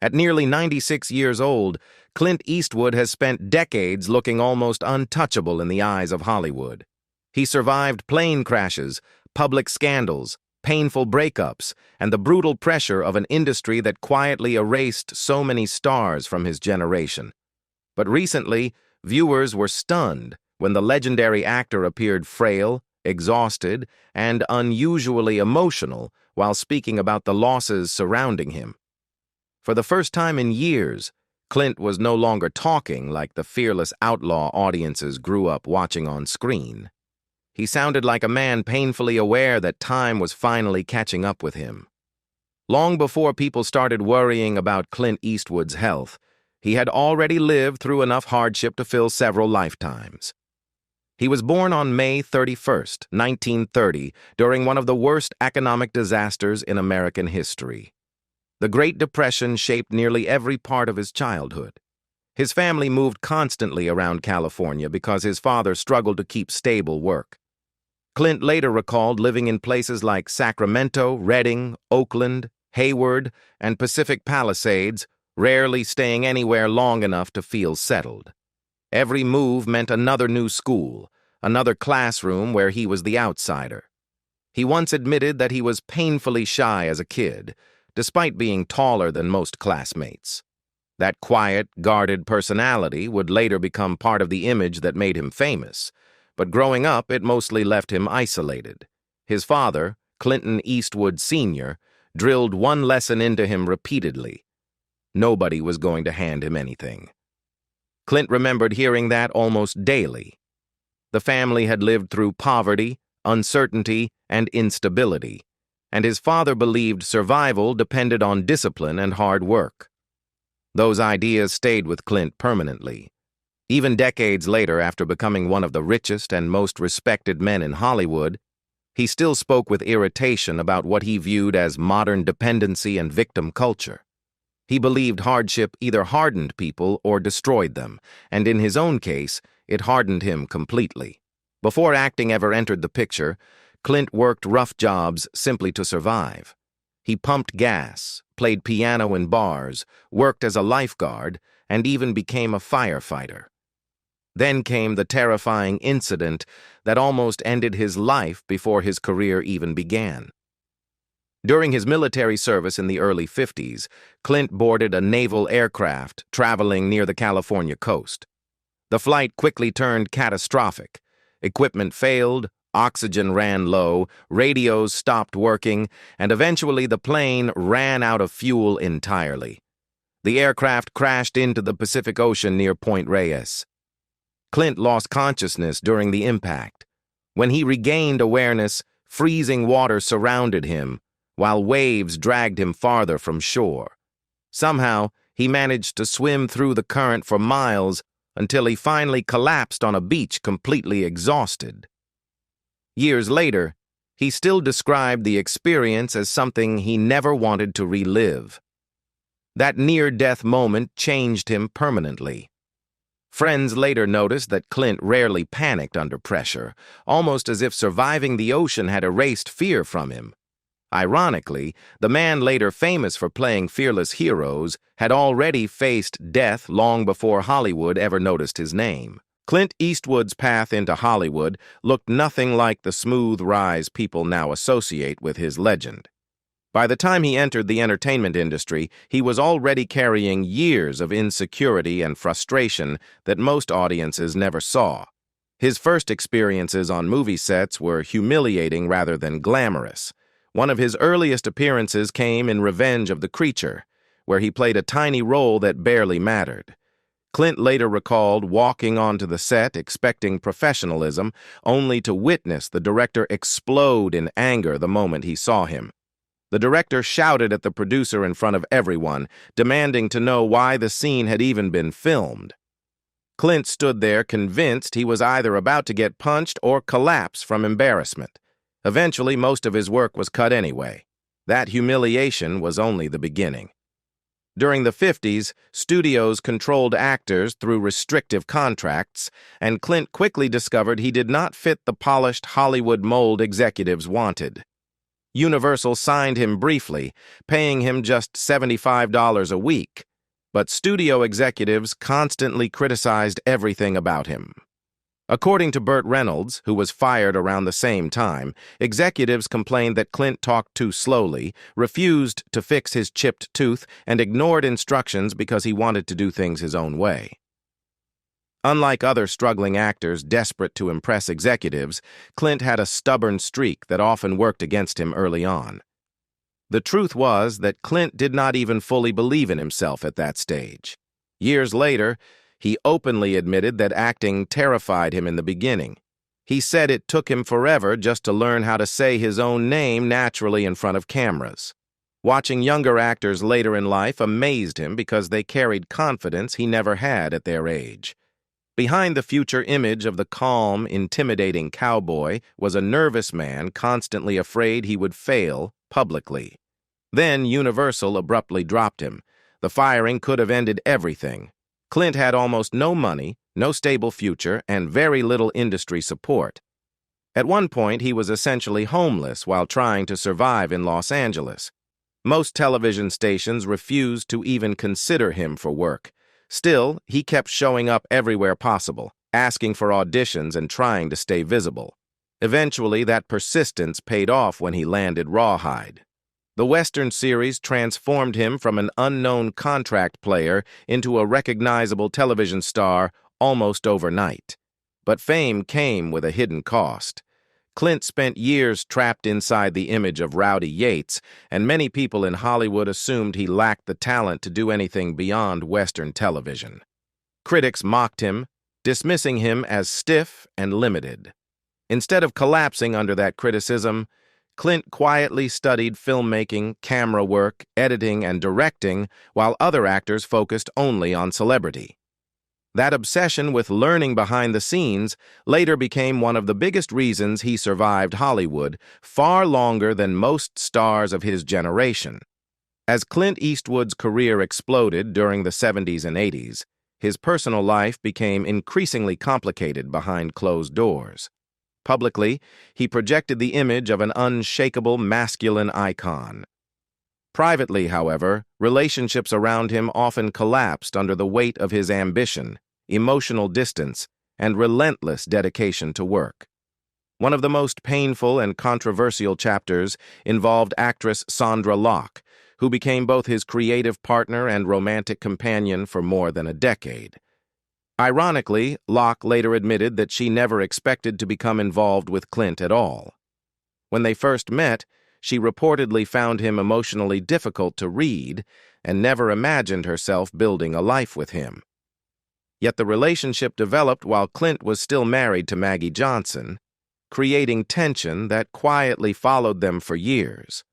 At nearly 96 years old, Clint Eastwood has spent decades looking almost untouchable in the eyes of Hollywood. He survived plane crashes, public scandals, painful breakups, and the brutal pressure of an industry that quietly erased so many stars from his generation. But recently, viewers were stunned when the legendary actor appeared frail, exhausted, and unusually emotional while speaking about the losses surrounding him. For the first time in years, Clint was no longer talking like the fearless outlaw audiences grew up watching on screen. He sounded like a man painfully aware that time was finally catching up with him. Long before people started worrying about Clint Eastwood's health, he had already lived through enough hardship to fill several lifetimes. He was born on May 31st, 1930, during one of the worst economic disasters in American history. The Great Depression shaped nearly every part of his childhood. His family moved constantly around California because his father struggled to keep stable work. Clint later recalled living in places like Sacramento, Redding, Oakland, Hayward, and Pacific Palisades, rarely staying anywhere long enough to feel settled. Every move meant another new school, another classroom where he was the outsider. He once admitted that he was painfully shy as a kid, despite being taller than most classmates. That quiet, guarded personality would later become part of the image that made him famous, but growing up it mostly left him isolated. His father, Clint Eastwood Sr., drilled one lesson into him repeatedly. Nobody was going to hand him anything. Clint remembered hearing that almost daily. The family had lived through poverty, uncertainty, and instability, and his father believed survival depended on discipline and hard work. Those ideas stayed with Clint permanently. Even decades later, after becoming one of the richest and most respected men in Hollywood, he still spoke with irritation about what he viewed as modern dependency and victim culture. He believed hardship either hardened people or destroyed them, and in his own case, it hardened him completely. Before acting ever entered the picture, Clint worked rough jobs simply to survive. He pumped gas, played piano in bars, worked as a lifeguard, and even became a firefighter. Then came the terrifying incident that almost ended his life before his career even began. During his military service in the early 50s, Clint boarded a naval aircraft traveling near the California coast. The flight quickly turned catastrophic. Equipment failed, oxygen ran low, radios stopped working, and eventually the plane ran out of fuel entirely. The aircraft crashed into the Pacific Ocean near Point Reyes. Clint lost consciousness during the impact. When he regained awareness, freezing water surrounded him, while waves dragged him farther from shore. Somehow, he managed to swim through the current for miles until he finally collapsed on a beach completely exhausted. Years later, he still described the experience as something he never wanted to relive. That near-death moment changed him permanently. Friends later noticed that Clint rarely panicked under pressure, almost as if surviving the ocean had erased fear from him. Ironically, the man later famous for playing fearless heroes had already faced death long before Hollywood ever noticed his name. Clint Eastwood's path into Hollywood looked nothing like the smooth rise people now associate with his legend. By the time he entered the entertainment industry, he was already carrying years of insecurity and frustration that most audiences never saw. His first experiences on movie sets were humiliating rather than glamorous. One of his earliest appearances came in Revenge of the Creature, where he played a tiny role that barely mattered. Clint later recalled walking onto the set expecting professionalism, only to witness the director explode in anger the moment he saw him. The director shouted at the producer in front of everyone, demanding to know why the scene had even been filmed. Clint stood there convinced he was either about to get punched or collapse from embarrassment. Eventually, most of his work was cut anyway. That humiliation was only the beginning. During the 50s, studios controlled actors through restrictive contracts, and Clint quickly discovered he did not fit the polished Hollywood mold executives wanted. Universal signed him briefly, paying him just $75 a week, but studio executives constantly criticized everything about him. According to Burt Reynolds, who was fired around the same time, executives complained that Clint talked too slowly, refused to fix his chipped tooth, and ignored instructions because he wanted to do things his own way. Unlike other struggling actors desperate to impress executives, Clint had a stubborn streak that often worked against him early on. The truth was that Clint did not even fully believe in himself at that stage. Years later, he openly admitted that acting terrified him in the beginning. He said it took him forever just to learn how to say his own name naturally in front of cameras. Watching younger actors later in life amazed him because they carried confidence he never had at their age. Behind the future image of the calm, intimidating cowboy was a nervous man constantly afraid he would fail publicly. Then Universal abruptly dropped him. The firing could have ended everything. Clint had almost no money, no stable future, and very little industry support. At one point, he was essentially homeless while trying to survive in Los Angeles. Most television stations refused to even consider him for work. Still, he kept showing up everywhere possible, asking for auditions and trying to stay visible. Eventually, that persistence paid off when he landed Rawhide. The Western series transformed him from an unknown contract player into a recognizable television star almost overnight. But fame came with a hidden cost. Clint spent years trapped inside the image of Rowdy Yates, and many people in Hollywood assumed he lacked the talent to do anything beyond Western television. Critics mocked him, dismissing him as stiff and limited. Instead of collapsing under that criticism, Clint quietly studied filmmaking, camera work, editing, and directing, while other actors focused only on celebrity. That obsession with learning behind the scenes later became one of the biggest reasons he survived Hollywood, far longer than most stars of his generation. As Clint Eastwood's career exploded during the 70s and 80s, his personal life became increasingly complicated behind closed doors. Publicly, he projected the image of an unshakable masculine icon. Privately, however, relationships around him often collapsed under the weight of his ambition, emotional distance, and relentless dedication to work. One of the most painful and controversial chapters involved actress Sondra Locke, who became both his creative partner and romantic companion for more than a decade. Ironically, Locke later admitted that she never expected to become involved with Clint at all. When they first met, she reportedly found him emotionally difficult to read and never imagined herself building a life with him. Yet the relationship developed while Clint was still married to Maggie Johnson, creating tension that quietly followed them for years.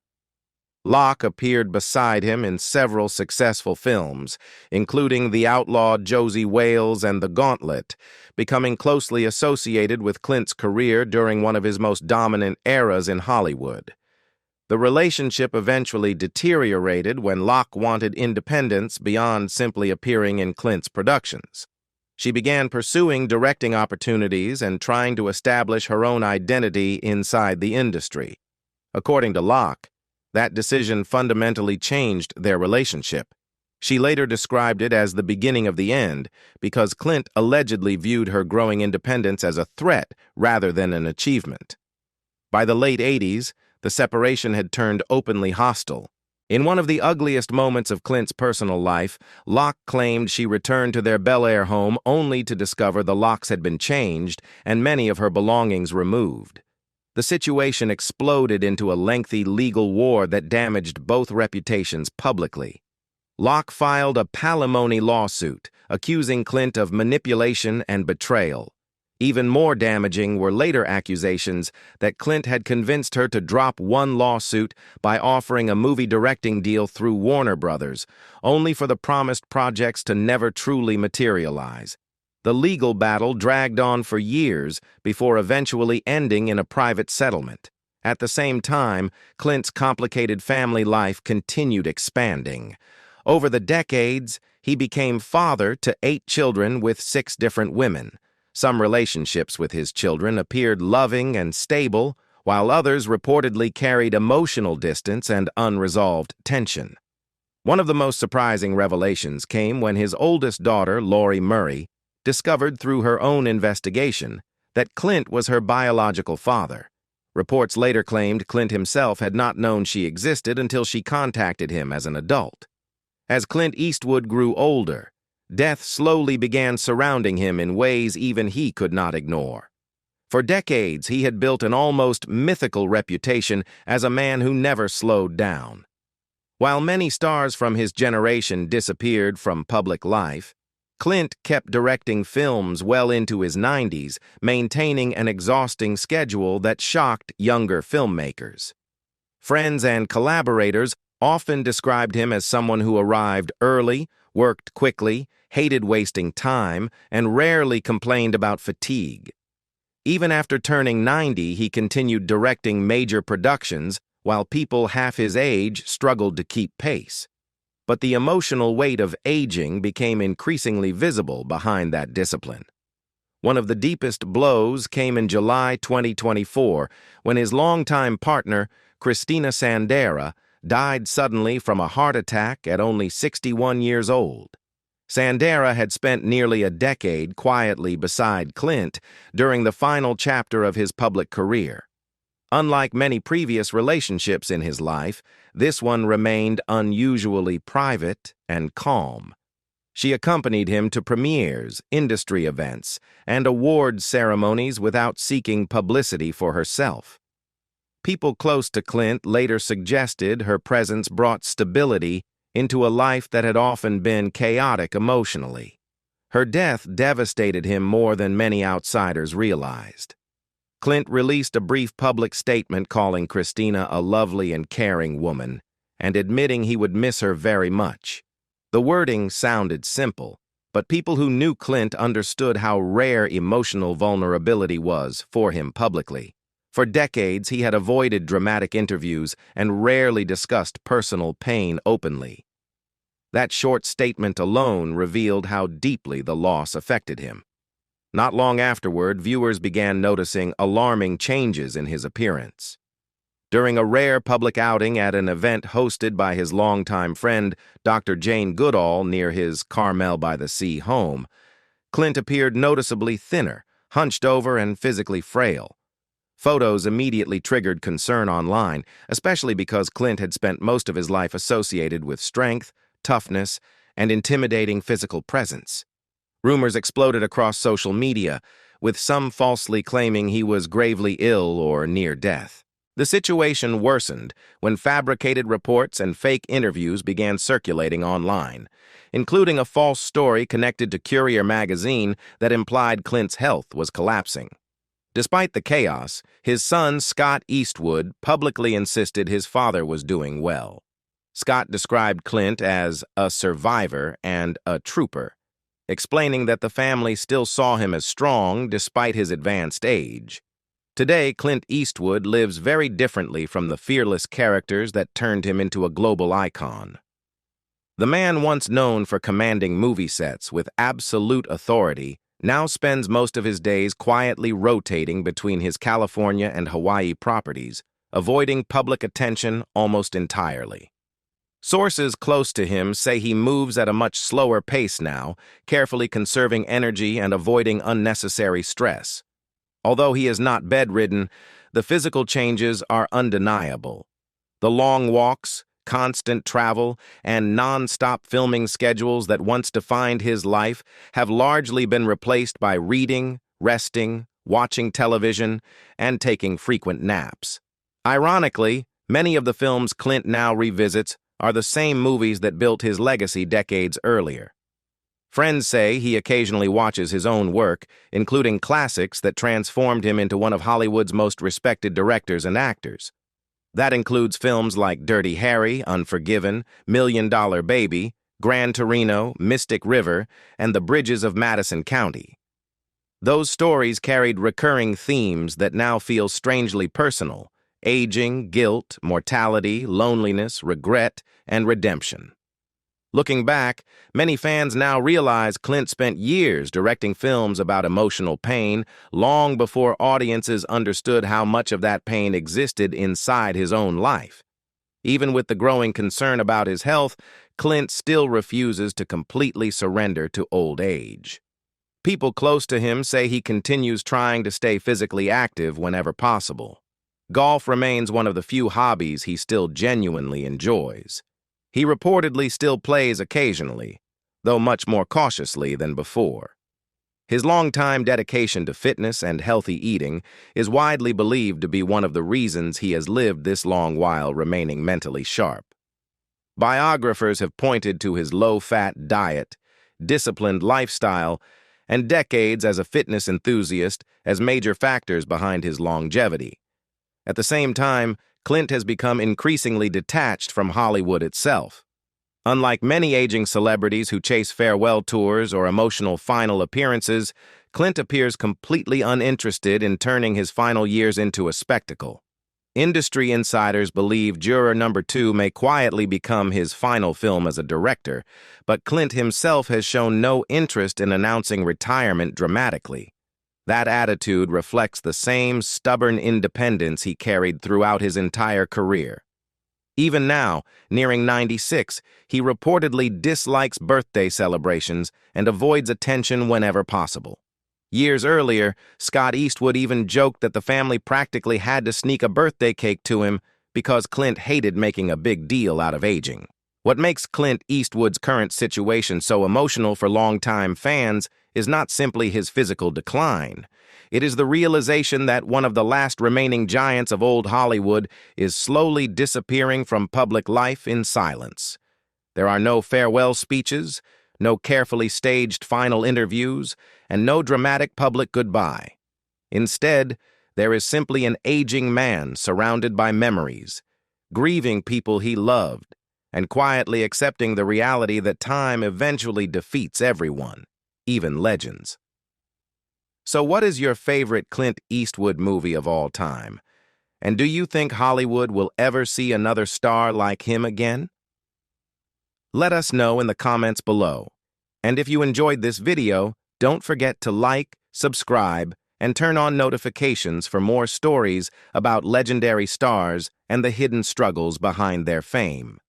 Locke appeared beside him in several successful films, including The Outlaw Josie Wales and The Gauntlet, becoming closely associated with Clint's career during one of his most dominant eras in Hollywood. The relationship eventually deteriorated when Locke wanted independence beyond simply appearing in Clint's productions. She began pursuing directing opportunities and trying to establish her own identity inside the industry. According to Locke, that decision fundamentally changed their relationship. She later described it as the beginning of the end because Clint allegedly viewed her growing independence as a threat rather than an achievement. By the late 80s, the separation had turned openly hostile. In one of the ugliest moments of Clint's personal life, Locke claimed she returned to their Bel Air home only to discover the locks had been changed and many of her belongings removed. The situation exploded into a lengthy legal war that damaged both reputations publicly. Locke filed a palimony lawsuit, accusing Clint of manipulation and betrayal. Even more damaging were later accusations that Clint had convinced her to drop one lawsuit by offering a movie directing deal through Warner Brothers, only for the promised projects to never truly materialize. The legal battle dragged on for years before eventually ending in a private settlement. At the same time, Clint's complicated family life continued expanding. Over the decades, he became father to 8 children with 6 different women. Some relationships with his children appeared loving and stable, while others reportedly carried emotional distance and unresolved tension. One of the most surprising revelations came when his oldest daughter, Lori Murray, discovered through her own investigation that Clint was her biological father. Reports later claimed Clint himself had not known she existed until she contacted him as an adult. As Clint Eastwood grew older, death slowly began surrounding him in ways even he could not ignore. For decades, he had built an almost mythical reputation as a man who never slowed down. While many stars from his generation disappeared from public life, Clint kept directing films well into his 90s, maintaining an exhausting schedule that shocked younger filmmakers. Friends and collaborators often described him as someone who arrived early, worked quickly, hated wasting time, and rarely complained about fatigue. Even after turning 90, he continued directing major productions, while people half his age struggled to keep pace. But the emotional weight of aging became increasingly visible behind that discipline. One of the deepest blows came in July 2024, when his longtime partner, Christina Sandera, died suddenly from a heart attack at only 61 years old. Sandera had spent nearly a decade quietly beside Clint during the final chapter of his public career. Unlike many previous relationships in his life, this one remained unusually private and calm. She accompanied him to premieres, industry events, and awards ceremonies without seeking publicity for herself. People close to Clint later suggested her presence brought stability into a life that had often been chaotic emotionally. Her death devastated him more than many outsiders realized. Clint released a brief public statement calling Christina a lovely and caring woman, and admitting he would miss her very much. The wording sounded simple, but people who knew Clint understood how rare emotional vulnerability was for him publicly. For decades, he had avoided dramatic interviews and rarely discussed personal pain openly. That short statement alone revealed how deeply the loss affected him. Not long afterward, viewers began noticing alarming changes in his appearance. During a rare public outing at an event hosted by his longtime friend, Dr. Jane Goodall, near his Carmel-by-the-Sea home, Clint appeared noticeably thinner, hunched over, and physically frail. Photos immediately triggered concern online, especially because Clint had spent most of his life associated with strength, toughness, and intimidating physical presence. Rumors exploded across social media, with some falsely claiming he was gravely ill or near death. The situation worsened when fabricated reports and fake interviews began circulating online, including a false story connected to Courier magazine that implied Clint's health was collapsing. Despite the chaos, his son, Scott Eastwood, publicly insisted his father was doing well. Scott described Clint as a survivor and a trooper, explaining that the family still saw him as strong despite his advanced age. Today, Clint Eastwood lives very differently from the fearless characters that turned him into a global icon. The man once known for commanding movie sets with absolute authority now spends most of his days quietly rotating between his California and Hawaii properties, avoiding public attention almost entirely. Sources close to him say he moves at a much slower pace now, carefully conserving energy and avoiding unnecessary stress. Although he is not bedridden, the physical changes are undeniable. The long walks, constant travel, and non-stop filming schedules that once defined his life have largely been replaced by reading, resting, watching television, and taking frequent naps. Ironically, many of the films Clint now revisits are the same movies that built his legacy decades earlier. Friends say he occasionally watches his own work, including classics that transformed him into one of Hollywood's most respected directors and actors. That includes films like Dirty Harry, Unforgiven, $1 Million Baby, Gran Torino, Mystic River, and The Bridges of Madison County. Those stories carried recurring themes that now feel strangely personal: aging, guilt, mortality, loneliness, regret, and redemption. Looking back, many fans now realize Clint spent years directing films about emotional pain, long before audiences understood how much of that pain existed inside his own life. Even with the growing concern about his health, Clint still refuses to completely surrender to old age. People close to him say he continues trying to stay physically active whenever possible. Golf remains one of the few hobbies he still genuinely enjoys. He reportedly still plays occasionally, though much more cautiously than before. His long-time dedication to fitness and healthy eating is widely believed to be one of the reasons he has lived this long while remaining mentally sharp. Biographers have pointed to his low-fat diet, disciplined lifestyle, and decades as a fitness enthusiast as major factors behind his longevity. At the same time, Clint has become increasingly detached from Hollywood itself. Unlike many aging celebrities who chase farewell tours or emotional final appearances, Clint appears completely uninterested in turning his final years into a spectacle. Industry insiders believe Juror Number 2 may quietly become his final film as a director, but Clint himself has shown no interest in announcing retirement dramatically. That attitude reflects the same stubborn independence he carried throughout his entire career. Even now, nearing 96, he reportedly dislikes birthday celebrations and avoids attention whenever possible. Years earlier, Scott Eastwood even joked that the family practically had to sneak a birthday cake to him because Clint hated making a big deal out of aging. What makes Clint Eastwood's current situation so emotional for longtime fans is not simply his physical decline. It is the realization that one of the last remaining giants of old Hollywood is slowly disappearing from public life in silence. There are no farewell speeches, no carefully staged final interviews, and no dramatic public goodbye. Instead, there is simply an aging man surrounded by memories, grieving people he loved, and quietly accepting the reality that time eventually defeats everyone, even legends. So what is your favorite Clint Eastwood movie of all time? And do you think Hollywood will ever see another star like him again? Let us know in the comments below. And if you enjoyed this video, don't forget to like, subscribe, and turn on notifications for more stories about legendary stars and the hidden struggles behind their fame.